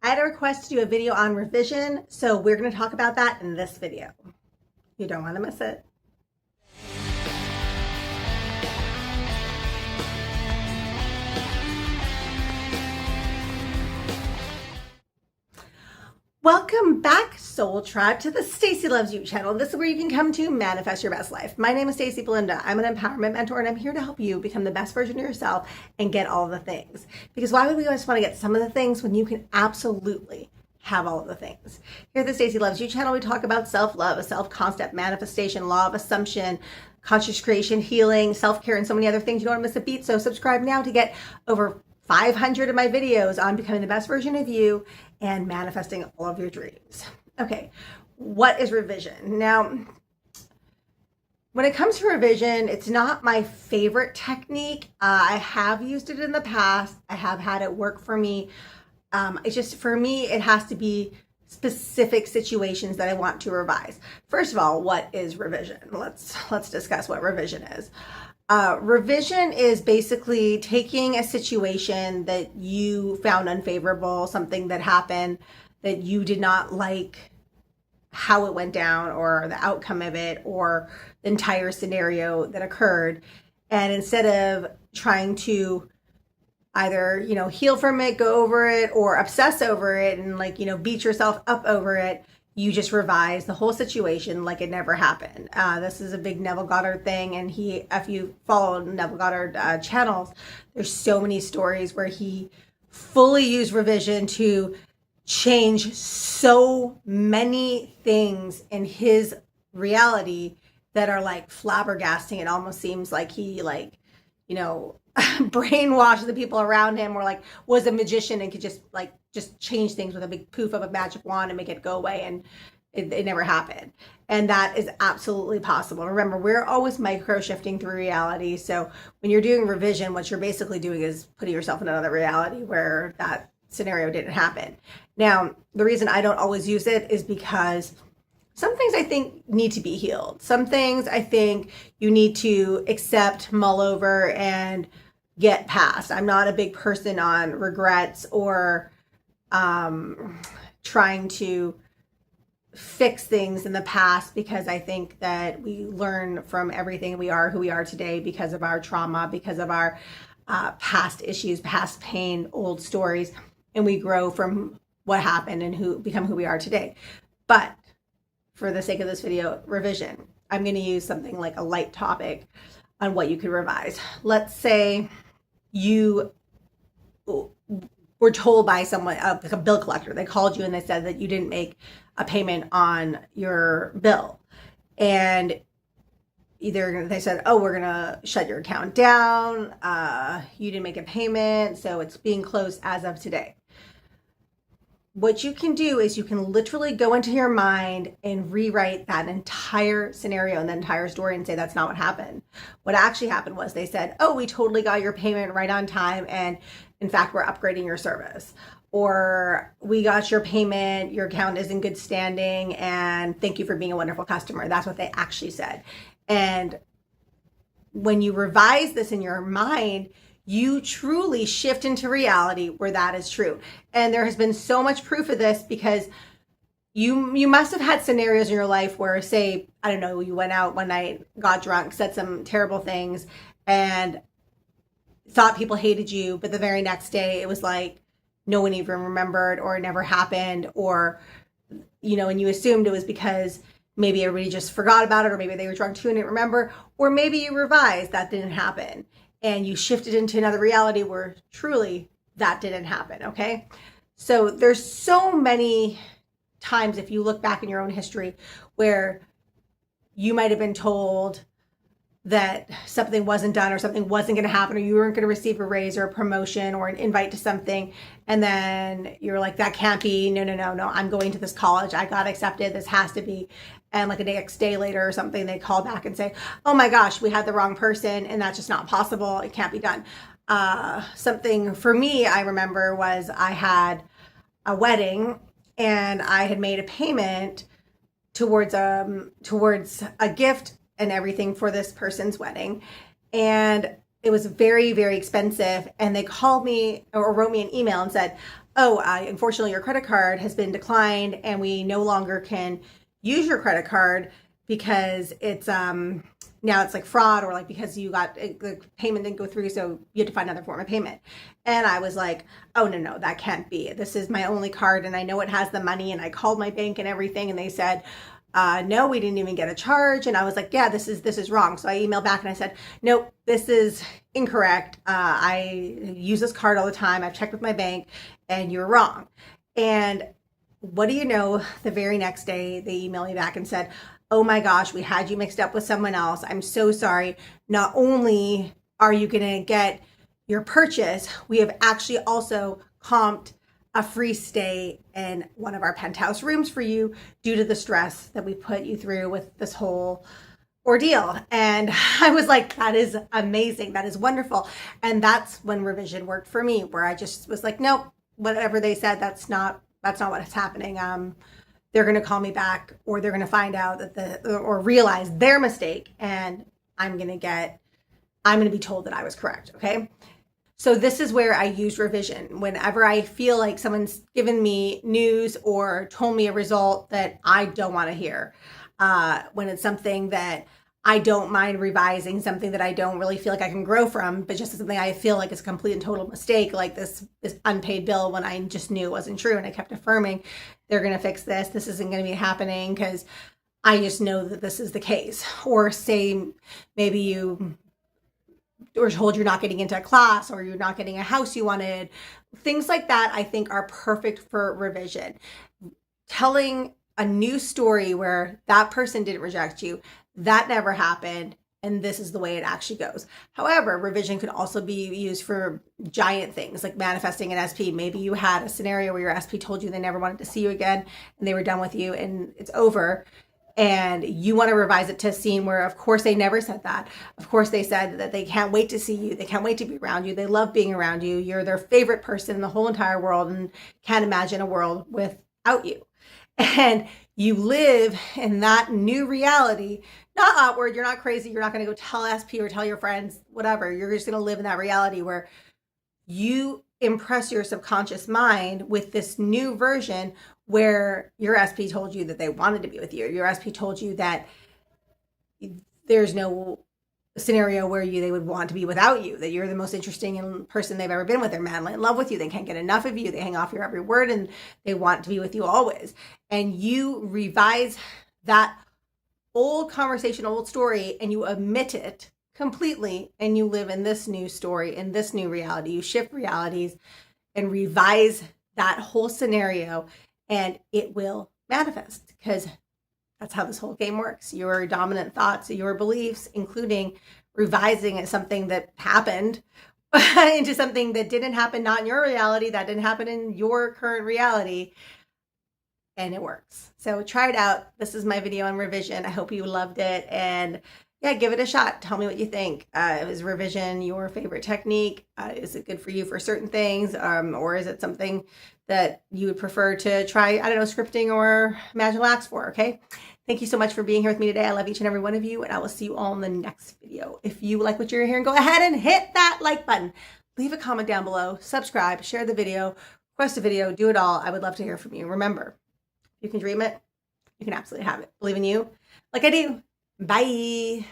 I had a request to do a video on revision, so we're going to talk about that in this video. You don't want to miss it. Welcome back, Soul Tribe, to the Stacy Loves You channel. This is where you can come to manifest your best life. My name is Stacy Belinda. I'm an empowerment mentor, and I'm here to help you become the best version of yourself and get all the things. Because why would we always want to get some of the things when you can absolutely have all of the things? Here at the Stacy Loves You channel, we talk about self-love, a self-concept, manifestation, law of assumption, conscious creation, healing, self-care, and so many other things. You don't want to miss a beat, so subscribe now to get over 500 of my videos on becoming the best version of you and manifesting all of your dreams. Okay, what is revision? Now, when it comes to revision, it's not my favorite technique. I have used it in the past. I have had it work for me. It's just, for me, it has to be specific situations that I want to revise. First of all, what is revision? Let's discuss what revision is. Revision is basically taking a situation that you found unfavorable, something that happened that you did not like how it went down or the outcome of it or the entire scenario that occurred. And instead of trying to either, heal from it, go over it, or obsess over it and beat yourself up over it, you just revise the whole situation like it never happened. This is a big Neville Goddard thing, and if you follow Neville Goddard channels, there's so many stories where he fully used revision to change so many things in his reality that are like flabbergasting. It almost seems like he brainwashed the people around him, or was a magician and could just change things with a big poof of a magic wand and make it go away, and it never happened. And that is absolutely possible. Remember, we're always micro shifting through reality. So when you're doing revision, what you're basically doing is putting yourself in another reality where that scenario didn't happen. Now, the reason I don't always use it is because some things I think need to be healed. Some things I think you need to accept, mull over, and get past. I'm not a big person on regrets or trying to fix things in the past, because I think that we learn from everything. We are who we are today because of our trauma, because of our past issues, past pain, old stories, and we grow from what happened and become who we are today. But for the sake of this video, revision, I'm going to use something like a light topic on what you could revise. Let's say you were told by someone, like a bill collector, they called you and they said that you didn't make a payment on your bill. And either they said, oh, we're going to shut your account down. You didn't make a payment, so it's being closed as of today. What you can do is you can literally go into your mind and rewrite that entire scenario and the entire story and say that's not what happened. What actually happened was they said, oh, we totally got your payment right on time, and in fact, we're upgrading your service. Or we got your payment, your account is in good standing, and thank you for being a wonderful customer. That's what they actually said. And when you revise this in your mind, you truly shift into reality where that is true. And there has been so much proof of this, because you must have had scenarios in your life where, say, I don't know, you went out one night, got drunk, said some terrible things, and thought people hated you, but the very next day it was like no one even remembered, or it never happened, or and you assumed it was because maybe everybody just forgot about it, or maybe they were drunk too and didn't remember, or maybe you revised that didn't happen and you shifted into another reality where truly that didn't happen. Okay, so there's so many times, if you look back in your own history, where you might have been told that something wasn't done, or something wasn't going to happen, or you weren't going to receive a raise or a promotion or an invite to something, and then you're like, that can't be, no, I'm going to this college, I got accepted, this has to be. And like a next day later or something, they call back and say, oh my gosh, we had the wrong person, and that's just not possible, it can't be done. Something for me, I remember, was I had a wedding and I had made a payment towards a gift and everything for this person's wedding. And it was very, very expensive. And they called me or wrote me an email and said, oh, unfortunately, your credit card has been declined and we no longer can use your credit card because it's now it's like fraud, or like because you got the payment didn't go through, so you had to find another form of payment. And I was like, oh no, that can't be. This is my only card and I know it has the money. And I called my bank and everything, and they said, no, we didn't even get a charge. And I was like, yeah, this is wrong. So I emailed back and I said, nope, this is incorrect. I use this card all the time. I've checked with my bank and you're wrong. And what do you know? The very next day, they emailed me back and said, oh my gosh, we had you mixed up with someone else. I'm so sorry. Not only are you going to get your purchase, we have actually also comped a free stay in one of our penthouse rooms for you due to the stress that we put you through with this whole ordeal. And I was like, that is amazing. That is wonderful. And that's when revision worked for me, where I just was like, nope, whatever they said, that's not what's happening. They're going to call me back, or they're going to find out that or realize their mistake, and I'm going to be told that I was correct. Okay. So this is where I use revision. Whenever I feel like someone's given me news or told me a result that I don't want to hear, when it's something that I don't mind revising, something that I don't really feel like I can grow from, but just something I feel like is a complete and total mistake, like this unpaid bill when I just knew it wasn't true, and I kept affirming, they're going to fix this. This isn't going to be happening because I just know that this is the case. Or say maybe you were told you're not getting into a class, or you're not getting a house you wanted. Things like that, I think, are perfect for revision. Telling a new story where that person didn't reject you, that never happened, and this is the way it actually goes. However, revision could also be used for giant things like manifesting an SP. Maybe you had a scenario where your SP told you they never wanted to see you again and they were done with you and it's over. And you want to revise it to a scene where, of course, they never said that. Of course, they said that they can't wait to see you. They can't wait to be around you. They love being around you. You're their favorite person in the whole entire world and can't imagine a world without you. And you live in that new reality, not outward. You're not crazy. You're not going to go tell SP or tell your friends, whatever. You're just going to live in that reality where you impress your subconscious mind with this new version where your SP told you that they wanted to be with you. Your SP told you that there's no scenario where they would want to be without you, that you're the most interesting person they've ever been with. They're madly in love with you. They can't get enough of you. They hang off your every word and they want to be with you always. And you revise that old conversation, old story, and you omit it completely, and you live in this new story, in this new reality. You shift realities and revise that whole scenario, and it will manifest, because that's how this whole game works. Your dominant thoughts, your beliefs, including revising something that happened into something that didn't happen, not in your reality, that didn't happen in your current reality, and it works. So try it out. This is my video on revision. I hope you loved it, and yeah, give it a shot. Tell me what you think. Is revision your favorite technique? Is it good for you for certain things? Or is it something that you would prefer to try, I don't know, scripting or Magical Acts for, okay? Thank you so much for being here with me today. I love each and every one of you, and I will see you all in the next video. If you like what you're hearing, go ahead and hit that like button. Leave a comment down below, subscribe, share the video, request a video, do it all. I would love to hear from you. Remember, you can dream it, you can absolutely have it. Believe in you like I do. Bye.